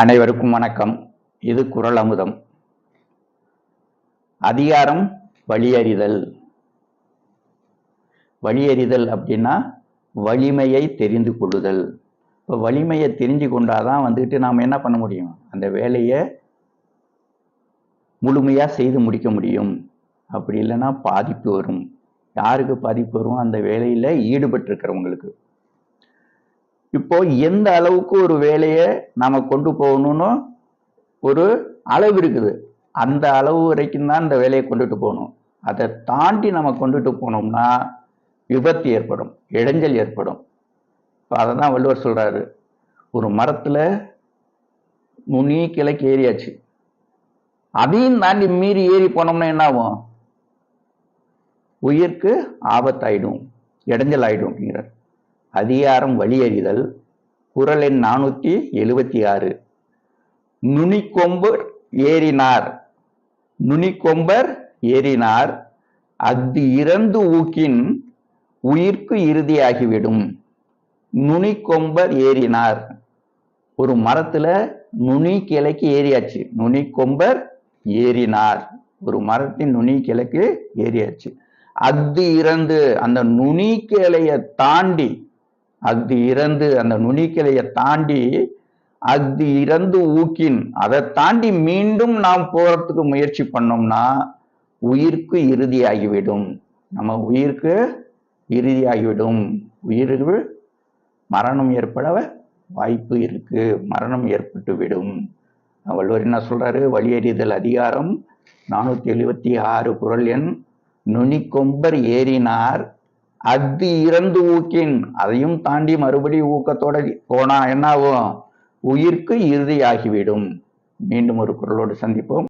அனைவருக்கும் வணக்கம். இது குறள் அமுதம். அதிகாரம் வழியறிதல். வழியறிதல் அப்படின்னா வலிமையை தெரிந்து கொள்ளுதல். இப்போ வலிமையை தெரிஞ்சு கொண்டாதான் நாம் என்ன பண்ண முடியும், அந்த வேலையை முழுமையா செய்து முடிக்க முடியும். அப்படி இல்லைன்னா பாதிப்பு வரும். யாருக்கு பாதிப்பு வரும்? அந்த வேலையில ஈடுபட்டு இருக்கிறவங்களுக்கு. இப்போ எந்த அளவுக்கு ஒரு வேலையை நாம கொண்டு போகணும்னு ஒரு அளவு இருக்குது. அந்த அளவு வரைக்கும் தான் இந்த வேலையை கொண்டுட்டு போகணும். அதை தாண்டி நம்ம கொண்டுட்டு போனோம்னா விபத்து ஏற்படும், இடைஞ்சல் ஏற்படும். இப்போ அதை தான் வள்ளுவர் சொல்றாரு, ஒரு மரத்துல நுனி கிளைக்கு ஏறியாச்சு, அதையும் தாண்டி மீறி ஏறி போனோம்னா என்ன ஆகும்? உயிருக்கு ஆபத்தாயிடும், இடைஞ்சல் ஆயிடும் அப்படிங்கிறார். அதிகாரம் வழியறிதல். குறள் எண் 476. நுனிக்கொம்பர் ஏறினார், நுனிக்கொம்பர் ஏறினார், அஃது இறந்து ஊக்கின் உயிர்க்கு இறுதியாகிவிடும். நுனிக்கொம்பர் ஏறினார். ஒரு மரத்துல நுனி கிளைக்கு ஏறியாச்சு, நுனிக்கொம்பர் ஏறினார். ஒரு மரத்தின் நுனி கிளைக்கு ஏறியாச்சு. அஃது இறந்து, அந்த நுனி கிளையை தாண்டி, அஃது இறந்து அந்த நுனி கிளையை தாண்டி, அஃது இறந்து ஊக்கின், அதை தாண்டி மீண்டும் நாம் போறதுக்கு முயற்சி பண்ணோம்னா உயிர்க்கு இறுதியாகிவிடும். நம்ம உயிருக்கு இறுதியாகிவிடும். உயிருக்கு மரணம் ஏற்பட வாய்ப்பு இருக்கு, மரணம் ஏற்பட்டு விடும். வள்ளுவர் என்ன சொல்றாரு? வழியறிதல் அதிகாரம் 476 குறள் எண். நுனிக்கொம்பர் ஏறினார், அஃது இறந்து ஊக்கின், அதையும் தாண்டி மறுபடியும் ஊக்கத்தோட போனா என்ன ஆகும்? உயிர்க்கு இறுதியாகிவிடும். மீண்டும் ஒரு குறளோடு சந்திப்போம்.